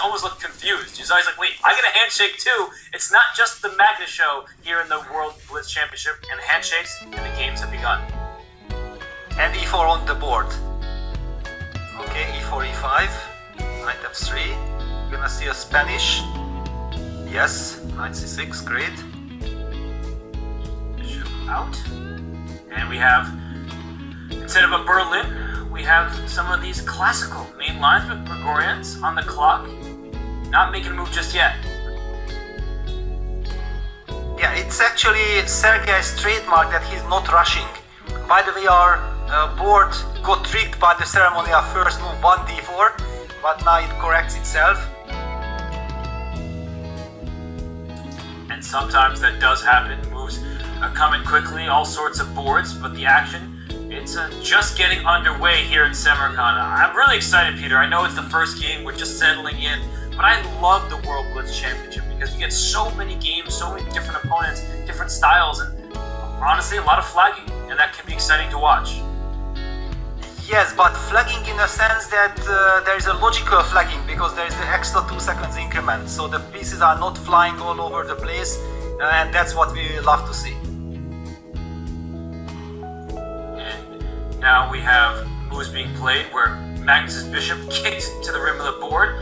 almost looked confused. He's always like, wait, I get a handshake too. It's not just the Magnus show here in the World Blitz Championship, and the handshakes and the games have begun. And e4 on the board. Okay, e4, e5, knight f3. You're gonna see a Spanish. Yes, knight c6, great. Bishop out. And we have, instead of a Berlin, we have some of these classical main lines with Grigorians on the clock. Not making a move just yet. Yeah, it's actually Sergey's trademark that he's not rushing. By the way, our board got tricked by the ceremonial first move 1d4, but now it corrects itself. And sometimes that does happen. Moves come in quickly, all sorts of boards, but the action, it's just getting underway here in Samarkand. I'm really excited, Peter. I know it's the first game, we're just settling in, but I love the World Blitz Championship because you get so many games, so many different opponents, different styles, and honestly, a lot of flagging, and that can be exciting to watch. Yes, but flagging in a sense that there is a logical flagging because there is the extra 2 seconds increment, so the pieces are not flying all over the place, and that's what we love to see. And now we have moves being played where Magnus's bishop kicked to the rim of the board.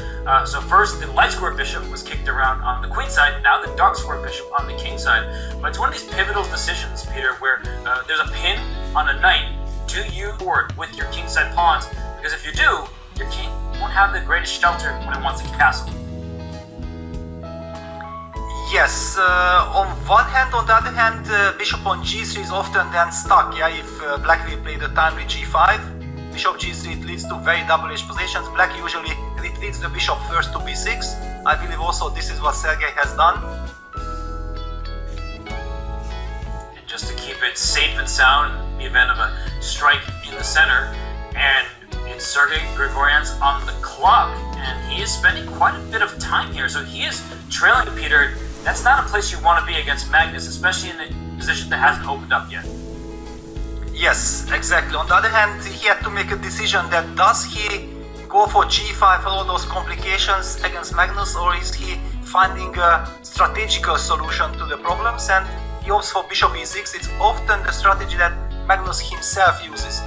So first the light square bishop was kicked around on the queen side, now the dark square bishop on the king side. But it's one of these pivotal decisions, Peter, where there's a pin on a knight. Do you board with your kingside pawns? Because if you do, your king won't have the greatest shelter when it wants a castle. Yes, on one hand, on the other hand, bishop on g3 is often then stuck. Yeah, if black will play the timely g5, bishop g3, it leads to very double-edged positions. Black usually retreats the bishop first to b6. I believe also this is what Sergey has done. And just to keep it safe and sound in the event of a strike in the center, and it's Sergey Grigoriants on the clock, and he is spending quite a bit of time here, so he is trailing Peter. That's not a place you want to be against Magnus, especially in a position that hasn't opened up yet. Yes, exactly. On the other hand, he had to make a decision that does he go for g5 for all those complications against Magnus, or is he finding a strategical solution to the problems, and he opts for bishop e6. It's often the strategy that Magnus himself uses.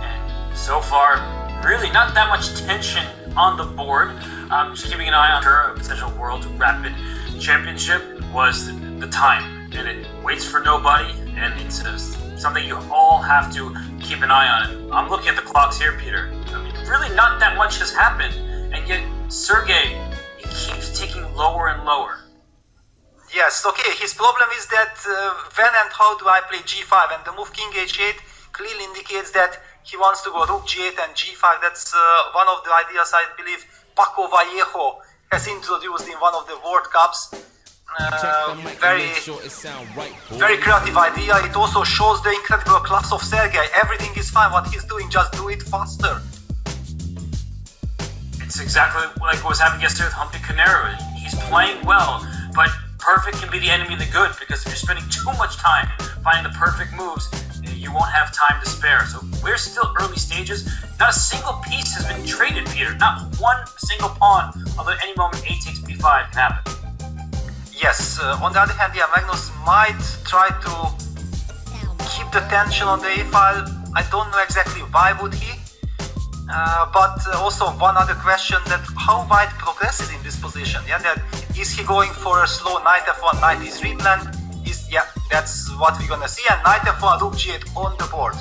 And so far, really not that much tension on the board. Just keeping an eye on her potential World Rapid Championship was the time, and it waits for nobody, and it's something you all have to keep an eye on. I'm looking at the clocks here, Peter. I mean, really not that much has happened, and yet Sergey, he keeps ticking lower and lower. Yes, okay, his problem is that when and how do I play g5, and the move king h8 clearly indicates that he wants to go rook g8 and g5. That's one of the ideas I believe Paco Vallejo has introduced in one of the World Cups. Very creative idea. It also shows the incredible class of Sergey. Everything is fine, what he's doing, just do it faster. It's exactly like what was happening yesterday with Humpty Canero. He's playing well, but perfect can be the enemy of the good, because if you're spending too much time finding the perfect moves, you won't have time to spare. So we're still early stages. Not a single piece has been traded, Peter. Not one single pawn, although at any moment a takes b5 can happen. Yes, on the other hand, yeah, Magnus might try to keep the tension on the a file. I don't know exactly why would he. But also one other question, that how White progresses in this position. Yeah, that is he going for a slow knight f1, knight e3 plan? Yeah, that's what we're gonna see, and knight f1, rook g8 on the board.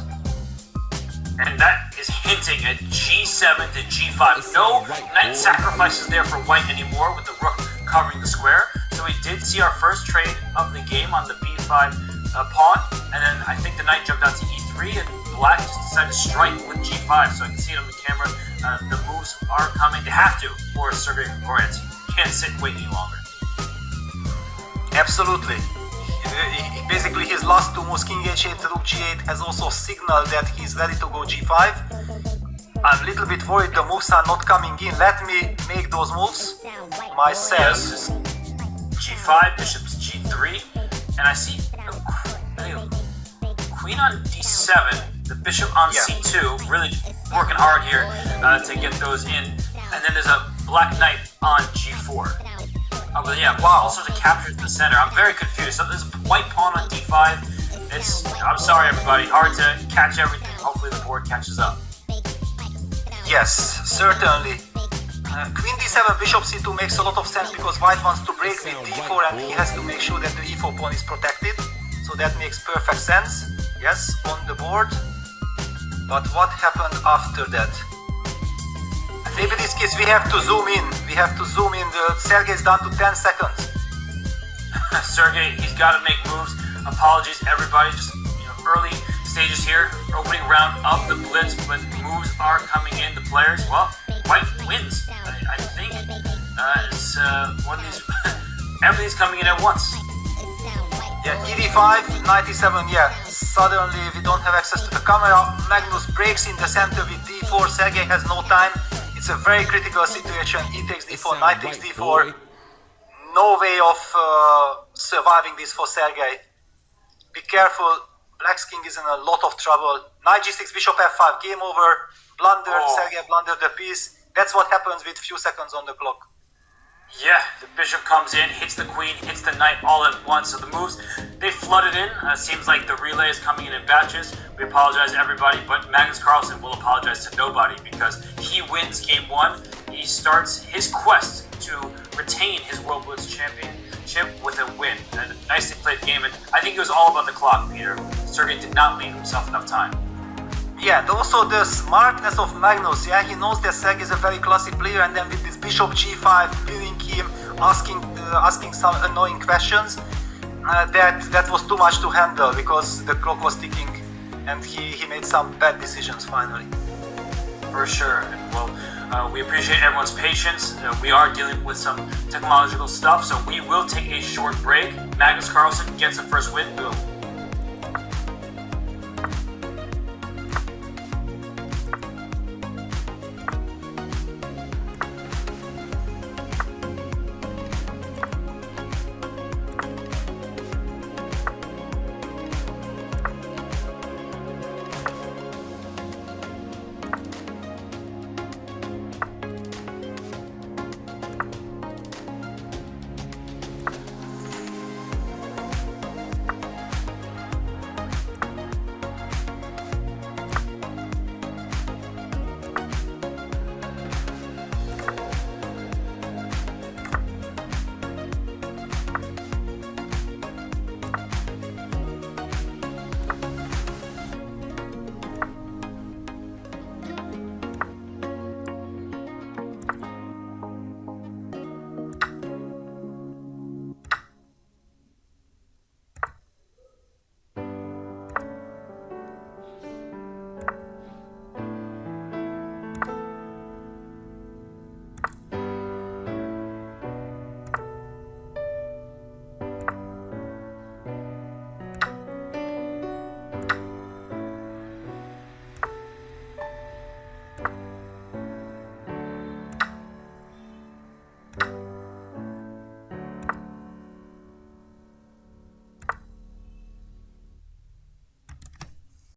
And that is hinting at g7 to g5. No knight sacrifices there for white anymore, with the rook covering the square. So we did see our first trade of the game on the b5 pawn, and then I think the knight jumped out to e3, and black just decided to strike with g5. So I can see it on the camera. The moves are coming. They have to for Sergey Grigoriants. He can't sit and wait any longer. Absolutely. Basically, his last two moves, king h8, rook g8, has also signaled that he's ready to go g5. I'm a little bit worried the moves are not coming in. Let me make those moves myself. Yes. g5, bishop's g3, and I see queen on d7, the bishop on c2. Really, working hard here to get those in. And then there's a black knight on g4. But yeah, wow, all sorts of captures in the center. I'm very confused. So there's a white pawn on d5. I'm sorry everybody, hard to catch everything. Hopefully the board catches up. Yes, certainly. Queen d7, bishop c2 makes a lot of sense because white wants to break with d4 and he has to make sure that the e4 pawn is protected. So that makes perfect sense. Yes, on the board. But what happened after that? Maybe this case we have to zoom in. We have to zoom in. Sergey is down to 10 seconds. Sergey, he's got to make moves. Apologies, everybody. Just early stages here, opening round of the Blitz, but moves are coming in. The players, well, white wins. I think it's one of these. Everything's coming in at once. Yeah, ED5, 97. Yeah, suddenly we don't have access to the camera. Magnus breaks in the center with D4. Sergey has no time. It's a very critical situation. E takes D4, knight takes D4. No way of surviving this for Sergey. Be careful, Black's king is in a lot of trouble. Knight g6, bishop f5, game over. Blundered, Sergey blundered the piece. That's what happens with few seconds on the clock. Yeah, the bishop comes in, hits the queen, hits the knight all at once. So the moves, they flooded in. Seems like the relay is coming in batches. We apologize everybody, but Magnus Carlsen will apologize to nobody because he wins game one. He starts his quest to retain his World Blitz Championship with a win. And a nicely played game, and I think it was all about the clock, Peter. Sergey did not leave himself enough time. Yeah, and also the smartness of Magnus. Yeah, he knows that Sergey is a very classy player, and then with this bishop g5, leaving him asking some annoying questions, that was too much to handle because the clock was ticking, and he made some bad decisions finally. For sure. Well, we appreciate everyone's patience. We are dealing with some technological stuff, so we will take a short break. Magnus Carlsen gets the first win. We'll